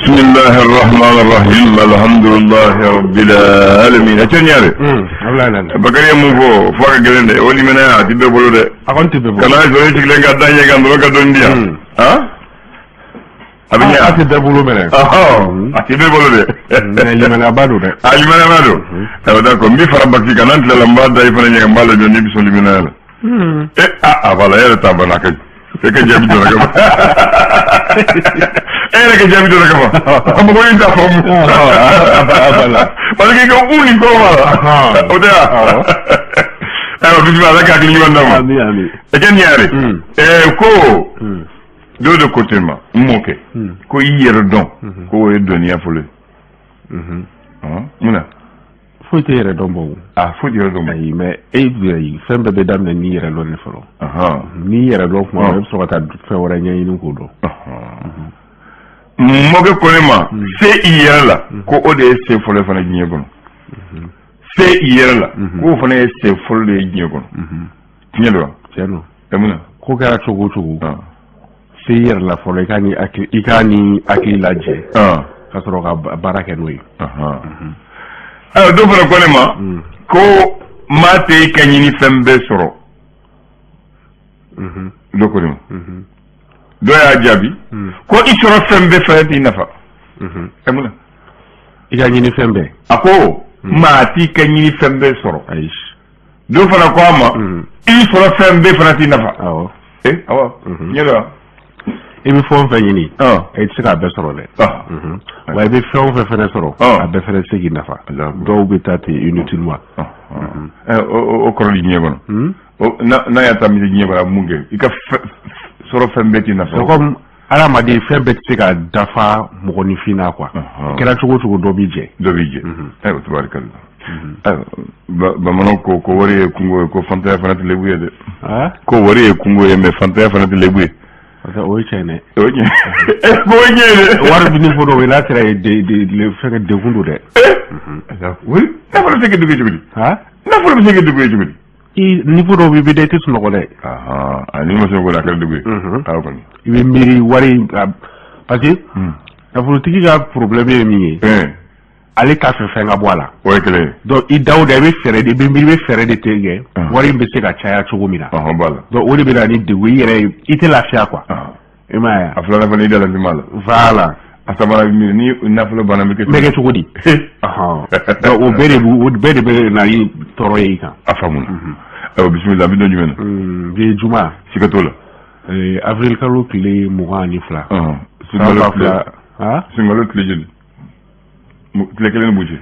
بسم الله الرحمن الرحيم الحمد لله رب العالمين اتنياري بكري مو فوق جلند ولي منا تبي بولو ده اكون تبي بولو كلا زوي تكلي غدا يغان دو غدون ديا ها ابي اتي دبولو منا اتبي بولو ده لي منا بادو ده علي منا بادو دا كو مي فربكي كانت لمبا داي فنا نيغا مالا جوني بي سولي منا فلا يا تابنا كاي فك جابي دو ركما che già mi do la cama ma vuoi andare a fare ma che è un unico o da bisogna da che gli andiamo e che niare ko do côté ma moke ko yero don ko e donia fole muna faut yero don bo faut yero don ay mais e sembe be dam na ni yero lo ne folo ni yero lo mo so ka ta fe wora nyai ni ko do moge konema se iyela ko ode se fole fana nyegono se iyela ko fana se fole nyegono tinyelo tiano emuna ko gara chogo se iyela fole ikani akilaje ka soro ka barake noy do fana konema ko mate kanyini fembe soro do konema doya jabi ko isoro fembe fayati nafa emuna iga nyini fembe ako mati kanyini fembe soro aish do fana ko ama isoro fembe fayati nafa awo awo nyelo ibi fon fe nyini e tsika be soro le wa ibi fon fe fene soro a be fene segi nafa do be tati inutilement o ko li nyegono na ya tammi nyebara munge ika soro fembeti na so comme ala ma di fembeti ka dafa mogoni fina quoi kera chugo do bije tabarakallah ba mano ko wori kungo ko fanta fanati lebuye de ko wori kungo yeme fanta fanati lebuye asa o chene ko nyene war bi ni fodo wala tera de le fere de gundu de oui na folo tege dugu jibidi na folo tege dugu jibidi niveau do bi de tis noko de ani mo so ko la kala dugu ko ni ibe mbiri wari parce que la politique ga problème mi ale ka fe nga boala o ekele donc i dawda be fere de be mbiri be fere de tege wari be se ka chaya chugo mina bala donc o de be la ni de wi yere ite la fia quoi e ma afla la bani de la mala voilà asama ni na flo bana me ke chugo di donc o bere be na yi toro yi kan afamuna bismillah bido jumena bi juma sikatola avril kalo kile mugani fla singalo kile jeli kile kile ne bouger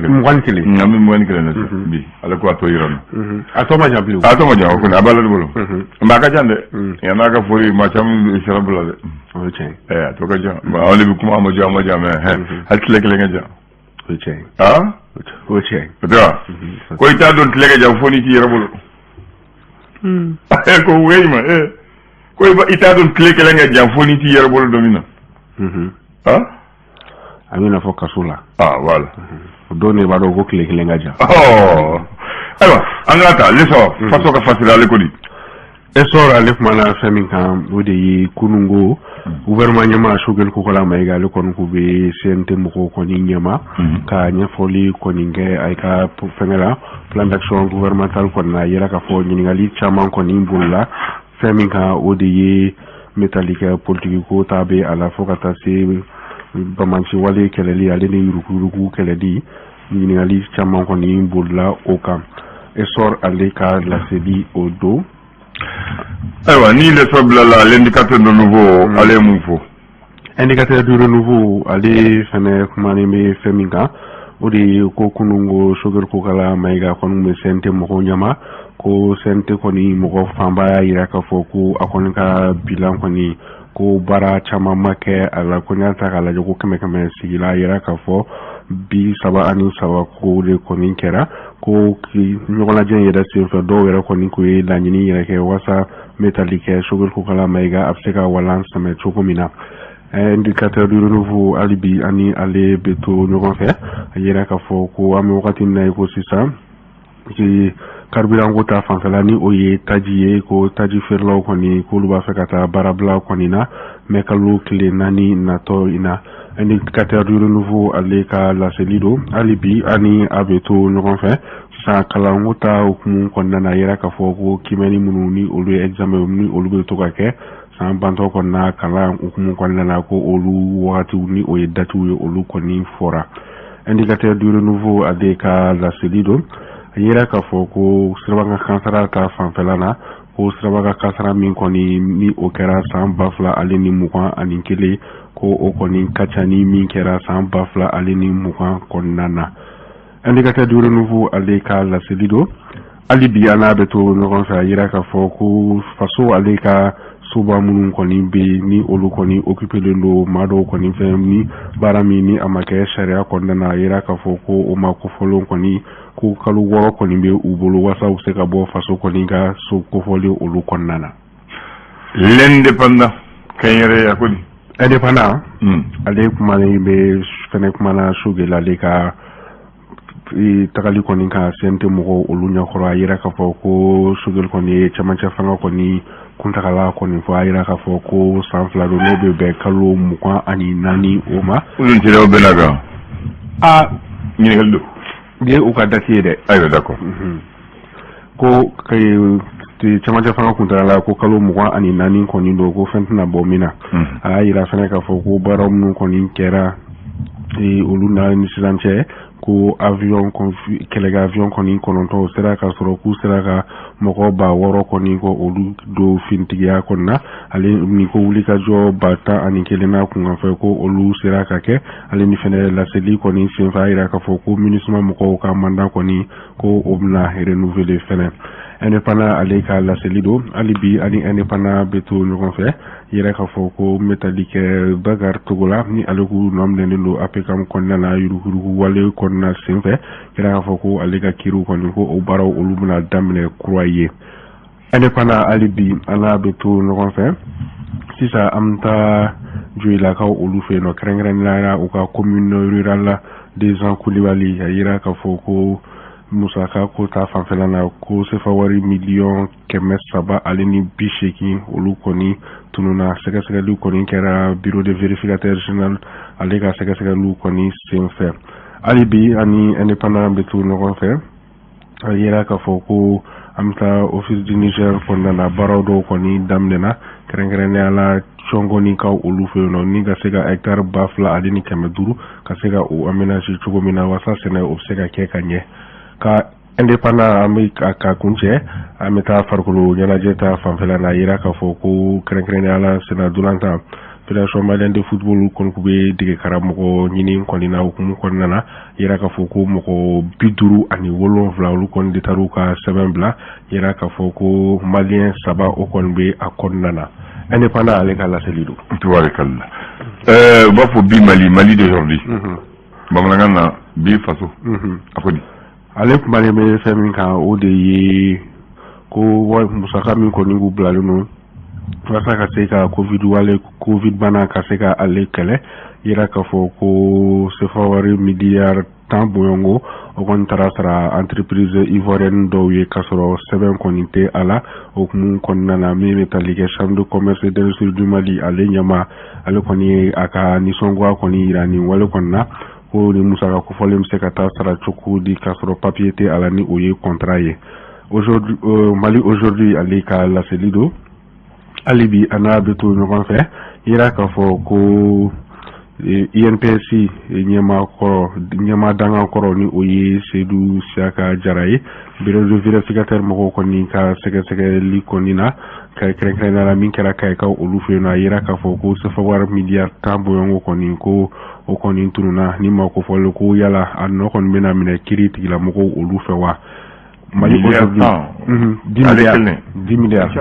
mugani kile ngami mugani kile na bi ala ko ato yirano atoma jambi ko na abala bolo mbaka jande ya naka fori ma cham sharabula de to ka jam ba wali bi kuma ma jam hal kile kile ngaja ko ita don tlega jam foni ci yarabul ko weyma ko ita don tlega nga jam foni ci yarabul domina amina fo kasula voilà doni ba do ko tlega nga jam alors angata leso faso ka fasila le ko di esora lef mana famin kan wodi kunungo gouvernement nyama shugel ko kala may gal kon ko be sente mko ko ni nyama ka nyafoli ko ninge ay ka fengela plan d'action gouvernemental ko na yera ka fo ni ngali chama ko ni bulla famin kan wodi metallique politique ko tabe ala fokata se bamanci wale keleli ale ni ruku keledi ni ngali chama ko ni bulla o kam esor ale ka la sebi odo aywa ni le sobla la l'indicateur de nouveau allez mon fo indicateur de renouveau allez fene kumani me feminga odi ko kunungo sugar ko kala maiga kon me sente mo ko nyama ko sente ko ni mo ko famba ira ka foku akon ka bilan ko ni ko bara chama make ala ko nyata kala jogo keme sigila ira ka fo bi saba ani saba ko de ko ni kera ko ki nyola jen yeda se fa do wera ko ni ko e la ni yera ke wasa metallique sugar ko kala maiga afseka walance me choko mina indicateur du renouveau alibi ani ale beto nyogon fe yera ka fo ko am wakati na ko sisa ki carburant ko ta fanfɛla ni o ye taji ye ko taji feerelaw kɔni k'olu b'a fɛ ka taa baarabila kɔni na mais kalo tile 4 natɔ in na indicateur du renouveau ale ka laseli do hali bi ani a bɛ to ɲɔgɔn fɛ sisan kalanko ta hukumu kɔnɔna na yira k'a fɔ ko kimɛni minnu ni olu ye examen ni olu bɛ to ka kɛ san bantɔ kɔnɔna kalan hukumu kɔnɔna na ko olu wagatiw ni o ye datiw ye olu kɔni fɔra indicateur du renouveau ale ka laseli do yira k'a fɔ ko siraba ka kansara ta fanfɛla na ko siraba ka kansara min kɔni ni o kɛra san 2021 ko o kɔni ka ca ni min kɛra san 2020 kɔnɔna na indicateur du renouveau ale ka laseli do hali bi an n'a bɛ to ɲɔgɔn fɛ a yira k'a fɔ ko faso ale ka soba minnu kɔni bɛ ni olu kɔni occupelen do maa dɔw kɔni fɛ ni baara min ni a ma kɛ sariya kɔnɔna na a yira k'a fɔ ko o ma kofɔlen kɔni ko kalo 6 kɔni bɛ u bolo walasa u se ka bɔ faso kɔni ka so kofɔlen olu kɔnɔna na. L'indépendant kɛnyɛrɛ ya kɔni. Indépendant. Ale kumalen bɛ fɛnɛ kumana sugɛ la ale ka tagali kɔni ka CNT mɔgɔw olu ɲɛkɔrɔ a yira k'a fɔ ko sugɛli kɔni ye cɛmancɛ fanga kɔni kuntagala kɔni fɔ a yira k'a fɔ ko san 2 do n'o bɛ bɛn kalo 24 o ma. Olu tɛrɛw bɛ na kan. Ɲininkali do. Ye u ka date ye dɛ. Ayiwa d'accord. Ko cɛmancɛ fanga kuntagala ko kalo 24 kɔni do ko fɛn tɛna bɔ min na. A y'a yira fɛnɛ k'a fɔ ko baara minnu kɔni kɛra olu na ni sisan cɛ ko avion kɛlɛkɛ avion kɔni 9 sera ka sɔrɔ k'u sera ka mɔgɔ 600 kɔni ko olu do fintigiya kɔni na ale ni ko wuli ka jɔ 11 na kunkanfɛ ko olu sera ka kɛ ale ni fɛnɛ laseli kɔni senfɛ a yira k'a fɔ ko MINUSMA mɔgɔw ka mandat kɔni ko o bɛna renouveler fɛnɛ indépendant ale ka laseli do hali bi ani indépendant bɛ to ɲɔgɔn fɛ yɛrɛ k'a fɔ ko métallique Bagar Togola ni ale k'u nɔminɛlen do APCAM kɔnɔna na yurugurugu wale kɔnɔna senfɛ yɛrɛ k'a fɔ ko ale ka kiriw kɔni ko o baaraw olu bɛna daminɛ kura ye indépendant hali bi an n'a bɛ to ɲɔgɔn fɛ sisan an bɛ taa Joyilakaw olu fɛ yen nɔ kɛrɛnkɛrɛnnenya u ka commune rurale des Kulibali a yira k'a fɔ ko musaka ko ta fanfɛla na ko sefa wari miliyɔn 300 ale ni 80 olu kɔni tununa sɛgɛsɛgɛliw kɔni kɛra bureau de vérificateur général ale ka sɛgɛsɛgɛliw kɔni senfɛ hali bi ani indépendant bɛ to ɲɔgɔn fɛ a yira k'a fɔ ko an bɛ taa office du Niger kɔnɔna na baaraw dɔw kɔni daminɛna kɛrɛnkɛrɛnnenya la cɔngɔnikaw olu fɛ yen nɔ ni ka se ka hectare 2,000 ale ni 500 ka se ka o aménager cogo min na walasa sɛnɛ o bɛ se ka kɛ ka ɲɛ ka indépendant an bɛ ka kuncɛ an bɛ taa farikolo ɲɛnajɛ ta fanfɛla na a yira k'a fɔ ko kɛrɛnkɛrɛnnenya la sena dolantan Fédération malienne de football kɔni kun bɛ dege karamɔgɔ ɲini kɔni na hukumu kɔnɔna na yira k'a fɔ ko mɔgɔ 57 olu kɔni de taar'u ka sɛbɛn bila yira k'a fɔ ko malien 3 o kɔni bɛ a kɔnɔna na indépendant ale ka laseli do. Tubaarikala. U b'a fɔ bi Mali d'aujourd'hui. Bamanankan na bi faso. A fɔ di. Ale kumalen bɛ fɛn min kan o de ye ko musaka min kɔni k'u bilalen don walasa ka se ka covid bana ka se ka ale kɛlɛ yira k'a fɔ ko sefa wari miliyari 10 bɔɲɔngo o kɔni taara sara entreprise ivoirienne dɔw ye k'a sɔrɔ sɛbɛn kɔni tɛ a la hukumu kɔnɔna na min bɛ tali kɛ chambre de commerce et d'industrie du Mali ale ɲɛma ale kɔni ye a ka nisɔngoya kɔni yira nin wale kɔni na ko ni musaka kofɔlen bɛ se ka taa sara cogo di k'a sɔrɔ papier tɛ a la ni o ye contrat ye Mali aujourd'hui ale ka laseli do hali bi an n'a bɛ to ɲɔgɔn fɛ yira k'a fɔ ko INPS ɲɛma danga kɔrɔ ni o ye Seydou Siaka Jara ye bureau de vérificateur mɔgɔw kɔni ka sɛgɛsɛgɛli kɔni na ka kɛrɛnkɛrɛnnenya la min kɛra Kayikaw olu fɛ yen nɔ a yira k'a fɔ ko sefa wari miliyari 10 bɔɲɔngo kɔni ko o kɔni tununa ni ma ko fɔlen ko yala a nɔ kɔni bɛna minɛ kiiri tigilamɔgɔw olu fɛ wa Mali aujourd'hui 10 milliards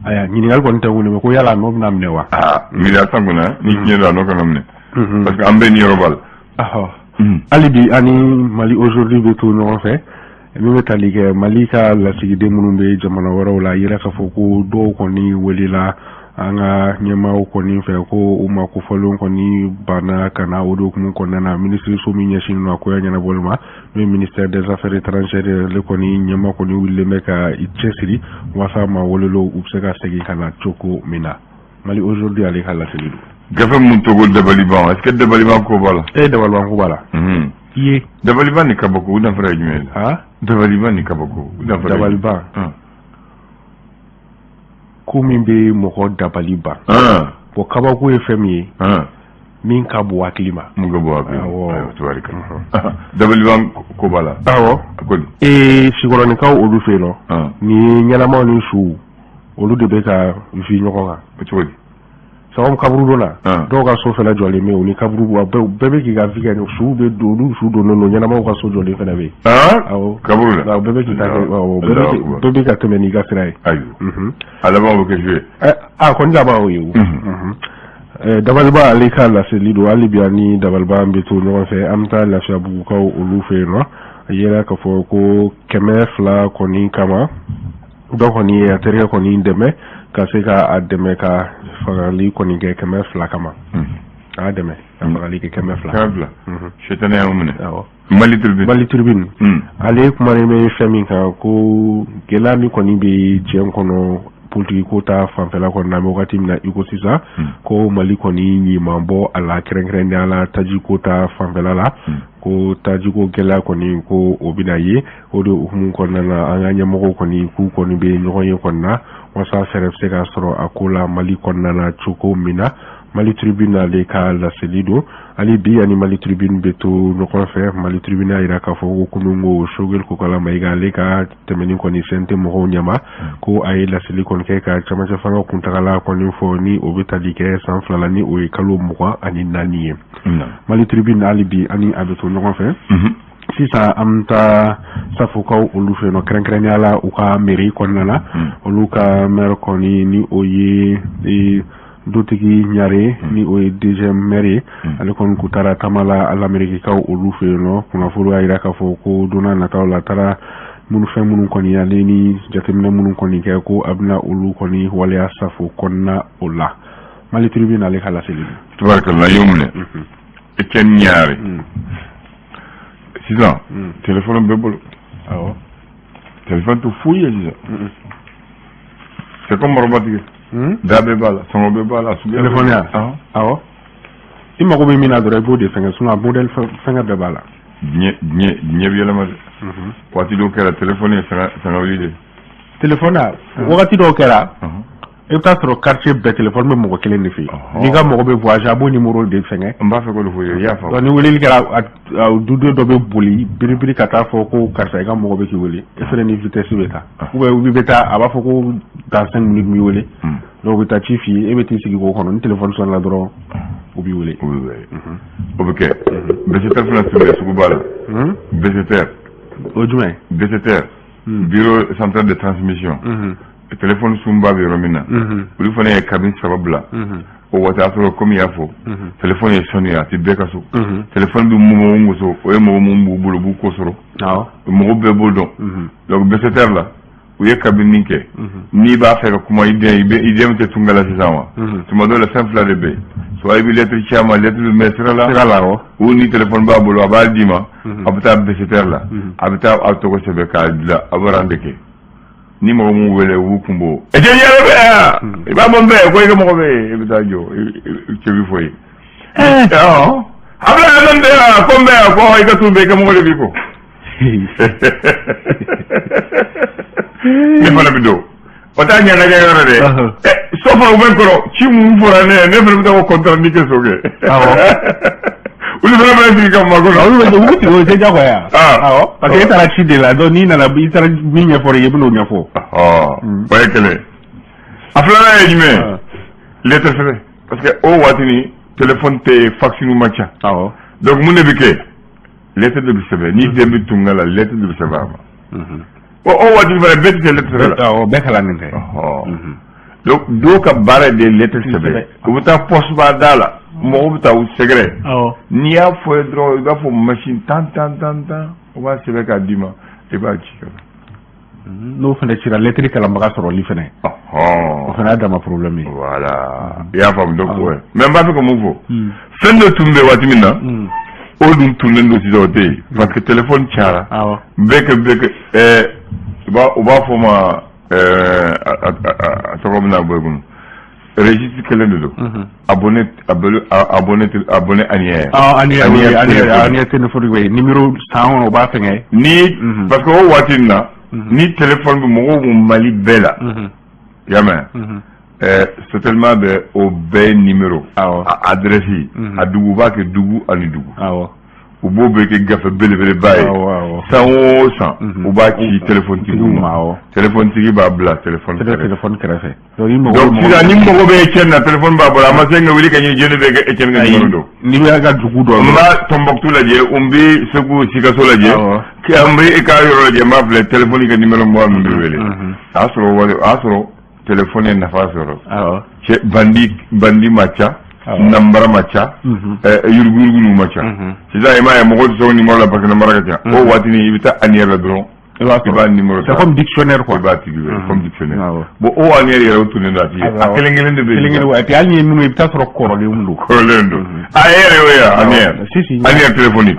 aya ɲininkali kɔni tɛ wuli ko yala n'o bɛna minɛ wa miliyari 10 kunna ni diɲɛ don a n'o kana minɛ parce que an bɛ ni yɔrɔ b'a la hali bi ani Mali aujourd'hui bɛ to ɲɔgɔn fɛ min bɛ tali kɛ Mali ka lasigiden minnu bɛ jamana wɛrɛw la yira k'a fɔ ko dɔw kɔni welela anga nyama kɔni fɛ ko u ma ko fɔlen kɔni banna ka na o dokumu kɔnɔna na ministre so min ɲɛsinnen don a ko ya ɲɛnabɔli ma n'o ye ministère des affaires étrangères le kɔni ɲɛma kɔni wulilen bɛ ka i cɛsiri walasa ma wolelo u bɛ se ka segin ka na cogo min na Mali aujourd'hui ale ka laseli don gafe mun togo Dabaliban est-ce que Dabaliban ko b'a la Dabaliban ko b'a la iye Dabaliban ni kabako u danfara ye jumɛn ye Dabaliban ni kabako u danfara ye Dabaliban ko min bɛ mɔgɔ dabali ban bon kabako ye fɛn min ye min ka bon hakili ma mun ka bon hakili ma tabarika Dabaliban ko b'a la sigɔrɔnikaw olu fɛ yen nɔ ni ɲɛnamaw ni su olu de bɛ ka vi ɲɔgɔn kan cogo di sababu kaburu dɔ la dɔw ka so fɛnɛ jɔlen bɛ o ni kaburu bɛɛ bɛ k'i ka vi kɛ su bɛ don olu su donnen don ɲɛnamaw ka so jɔlen fɛnɛ bɛ yen kaburu la bɛɛ bɛ k'i ta kɛ bɛɛ bɛ ka tɛmɛ n'i ka sira ye ayiwa a laban bɛ kɛ joué kɔni laban o ye o Dabaliban ale ka laseli don hali bi ani Dabaliban bɛ to ɲɔgɔn fɛ an bɛ taa Lafiyabugukaw olu fɛ yen nɔ a yera k'a fɔ ko 200 kɔni kama dɔ kɔni a terikɛ kɔni dɛmɛ ka se ka a dɛmɛ ka fagali kɔni kɛ 200 kama a y'a dɛmɛ ka fagali kɛ 200 shetane y'aw minɛ Mali Tribune ale kumalen bɛ fɛn min kan ko gɛlɛya min kɔni bɛ diɲɛ kɔnɔ politique ko ta fanfɛla kɔni na wagati min na i ko sisan ko Mali kɔni ɲiman bɔ a la kɛrɛnkɛrɛnnenya la taji ko ta fanfɛla la ko taji ko gɛlɛya kɔni ko o bɛna ye o de hukumu kɔnɔna na an ka ɲɛmɔgɔw kɔni k'u kɔni bɛ ɲɔgɔn ye kɔni na walasa fɛɛrɛ bɛ se ka sɔrɔ a ko la Mali kɔnɔna na cogo min na Mali Tribune ale ka laseli don hali bi ani Mali Tribune bɛ to ɲɔgɔn fɛ Mali Tribune a jira k'a fɔ ko kunun ko Choguel Kokala Mayiga ale ka tɛmɛni kɔni fɛn tɛ mɔgɔw ɲɛma ko a ye laseli kɔni kɛ ka camancɛ fanga kuntagala kɔni fɔ ni o bɛ tali kɛ san 2 la ni o ye kalo 24 ye Mali Tribune hali bi ani a bɛ to ɲɔgɔn fɛ sisan an bɛ taa Safokaw olu fɛ yen nɔ kɛrɛnkɛrɛnnenya la u ka mairie kɔnɔna na olu ka maire kɔni ni o ye dutigi Ɲare ni o ye deuxième maire ye ale kɔni ku taara taama la Amerikikaw olu fɛ yen nɔ kunnafoni y'a jira k'a fɔ ko donna nataw la taara fɛn minnu kɔni ale ni jateminɛ minnu kɔni kɛ ko a bɛna olu kɔni waleya Safo kɔnɔna o la Mali Tribune ale ka laseli tabarikala y'o minɛ Etienne Ɲare sisan téléphone bɛɛ bolo téléphone tɛ foyi ye sisan c'est comme Morobatigi da bɛɛ b'a la sɔngɔ bɛɛ b'a la téléphone ya i mago bɛ min na dɔrɔn i b'o de fɛngɛ sinon a modèle fɛngɛ bɛɛ b'a la diɲɛ bɛ yɛlɛma dɛ waati dɔw kɛra téléphone ye fɛngɛ wuli de téléphone wagati dɔw kɛra i bɛ taa sɔrɔ quartier bɛɛ téléphone bɛ mɔgɔ kelen de fɛ yen n'i ka mɔgɔ bɛ voyage a b'o numéro de fɛngɛ n b'a fɛ k'o de fɔ i y'a faamu ni weleli kɛra duden dɔ bɛ boli biribiri ka taa fɔ ko karisa i ka mɔgɔ bɛ k'i wele e fɛnɛ ni vitesse bɛ taa ou bien bɛ taa a b'a fɔ ko dans 5 minutes b'i wele donc u bɛ taa ci f'i ye e bɛ t'i sigi k'o kɔnɔ ni téléphone sɔnna dɔrɔn u b'i wele o bɛ kɛ BCTR fana tun bɛ sugu b'a la BCTR o jumɛn BCTR bureau central de transmission téléphone sunba bɛ yɔrɔ min na olu fana ye cabine 3 bila o waati y'a sɔrɔ komi i y'a fɔ téléphone ye sɔnni a tɛ bɛɛ ka so téléphone bɛ mɔgɔ mun so o ye mɔgɔ mun b'u bolo u b'u ko sɔrɔ mɔgɔ bɛɛ b'o dɔn donc BCTR la u ye cabine kɛ n'i b'a fɛ ka kuma i den tɛ tunga la sisan wa tuma dɔw la fɛn 2 de bɛ yen soit i bɛ lettre ci a ma lettre bɛ mɛn sira la ou ni téléphone b'a bolo a b'a d'i ma a bɛ taa BCTR la a bɛ taa aw tɔgɔ sɛbɛn k'a dilan a bɛ rende kɛ ni mɔgɔ mun wele u b'u kun bɔ e tɛ ɲɛ bɛ yan i b'a bɔ n bɛɛ ko i ka mɔgɔ bɛ yen i bɛ taa jɔ cɛ bi fɔ ye a bɛ na n tɛ yan ko n bɛ yan ko i ka t'u bɛɛ i ka mɔgɔ de b'i kɔ ne fana bɛ don o t'a ɲɛnajɛ yɔrɔ dɛ so fana u bɛ n kɔrɔ ci mun fɔra ne fana bɛ taa o kɔntɔn ni kɛ so kɛ olu fana bɛ sigi ka mako la olu bɛ sigi o tɛ diyagoya parce que e taara ci de la donc n'i nana i taara min ɲɛfɔ i bɛ n'o ɲɛfɔ o ye kɛlɛ a filanan ye jumɛn lettre sɛbɛn parce que o waati ni téléphone tɛ fax ma ca donc mun de bɛ kɛ lettre de bɛ sɛbɛn ni den bɛ tunga la lettre de bɛ sɛbɛn a ma o waati fana bɛɛ tɛ kɛ lettre sɛbɛn la bɛɛ kalannen tɛ donc dɔw ka baara de lettre sɛbɛn u bɛ taa poste ba da la mɔgɔw bɛ taa u sɛgɛrɛ n'i y'a fɔ ye dɔrɔn i b'a fɔ machine tan o b'a sɛbɛn k'a d'i ma i b'a ci ka n'o fana cira lettre kalanbaga sɔrɔli fana o fana y'a dama problème ye voilà i y'a faamu donc mais n b'a fɛ ka mun fɔ fɛn dɔ tun bɛ waati min na o dun tunnen don sisan o tɛ yen parce que téléphone cayara bɛɛ kɛ u b'a fɔ ma a tɔgɔ bɛna bɔ i kun registre kelen de don abonné annuaire annuaire téléphone bɛ numéro san o b'a fɛngɛ ni parce que o waati in na ni téléphone bɛ mɔgɔw mun Mali bɛɛ la i y'a mɛn certainement bɛ o bɛɛ numéro a adresse a dugu b'a kɛ dugu ani dugu u b'o bɛɛ kɛ gafe belebeleba ye san o san u b'a ci téléphone tigiw ma téléphone tigi b'a bila téléphone kɛrɛfɛ donc sisan ni mɔgɔ bɛ Etienne na téléphone b'a bolo a ma se ka wuli ka ɲɛ jɔnni bɛ kɛ Etienne ka numéro dɔn ni bɛ ka dugu dɔn n b'a Tombouctou lajɛ n bɛ Segu Sikaso lajɛ n bɛ i ka yɔrɔ lajɛ n b'a filɛ téléphone ka numéro mɔgɔ min bɛ wele a y'a sɔrɔ téléphone ye nafa sɔrɔ bandi ma ca nambara ma ca yuruguyurugu ma ca sisan i m'a ye mɔgɔ tɛ sɔn numéro la parce que nambara ka ca o waati ni i bɛ taa annuaire la dɔrɔn i b'a numéro ta c'est comme dictionnaire quoi i b'a tigi wele comme dictionnaire bon o annuaire yɛrɛ o tunnen don a tigi a kelen kelen de bɛ yen et puis hali ni ye minnu ye i bɛ taa sɔrɔ kɔrɔlenw don a yɛrɛ y'o ye annuaire téléphonique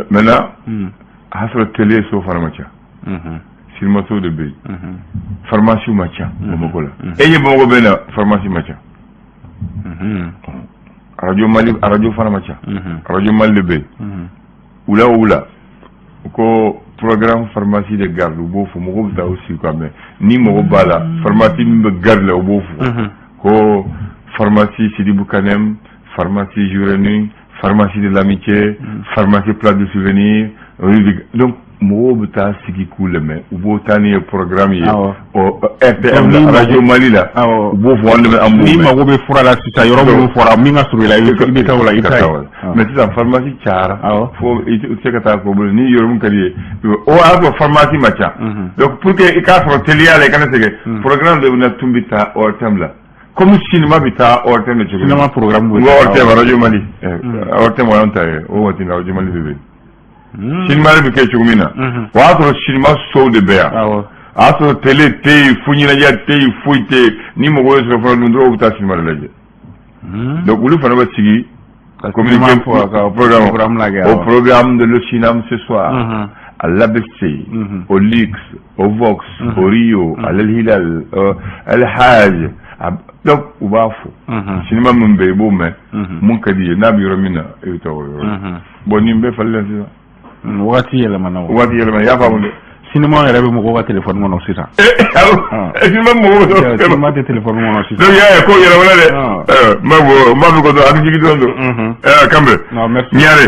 maintenant a y'a sɔrɔ télé so fana ma ca sirimaso de bɛ yen pharmacie ma ca Bamakɔ la e ɲɛ Bamakɔ bɛ na pharmacie ma ca radio fana ma ca radio Mali de bɛ yen wula o wula ko programme pharmacie de garde u b'o fɔ mɔgɔw bɛ taa o sigi quoi mais ni mɔgɔ b'a la pharmacie min bɛ garde la u b'o fɔ ko pharmacie Sidibou Kanem pharmacie Jureni pharmacie de l'amitié pharmacie Place du souvenir donc mɔgɔw bɛ taa sigi k'u lamɛn u b'o taa ni ye programme ye RTM la radio Mali la u b'o fɔ an b'o mɛn ni mago bɛ fura la sisan yɔrɔ minnu fɔra min ka surun i la i bɛ taa o la i taa ye mais sisan pharmacie cayara fo i tɛ se ka taa k'o bolo ni yɔrɔ min ka di ye o y'a sɔrɔ pharmacie ma ca donc pour que i k'a sɔrɔ teliya la i kana sɛgɛn programme dɔ bɛ na tun bɛ taa ORTM la comme cinéma bɛ taa ORTM de cogo cinéma programme bɛ ORTM radio Mali ORTM o y'an ta ye o waati la radio Mali de bɛ yen cinéma bɛ kɛ cogo min na o y'a sɔrɔ cinéma sow de bɛ yan a y'a sɔrɔ télé tɛ yen fo ɲɛnajɛ tɛ yen foyi tɛ yen ni mɔgɔw ye sɔrɔ fana dun dɔrɔn u bɛ taa cinéma de lajɛ donc olu fana bɛ sigi communiquer au programme de l'Ochinam ce soir à l'ABC au Lix au Vox au Rio à l'El Hilal al Hajj donc u b'a fɔ cinéma min bɛ yen i b'o mɛn mun ka di ye n'a bɛ yɔrɔ min na i bɛ taa o yɔrɔ bon nin bɛɛ falen sisan waati yɛlɛmana i y'a faamu dɛ cinéma yɛrɛ bɛ mɔgɔw ka téléphone kɔnɔ sisan cinéma mɔgɔw cinéma tɛ téléphone kɔnɔ sisan donc y'a ye ko yɛlɛmana dɛ n b'a fɔ ko dɔn a bɛ jigi dɔrɔn don Kambe merci Ɲare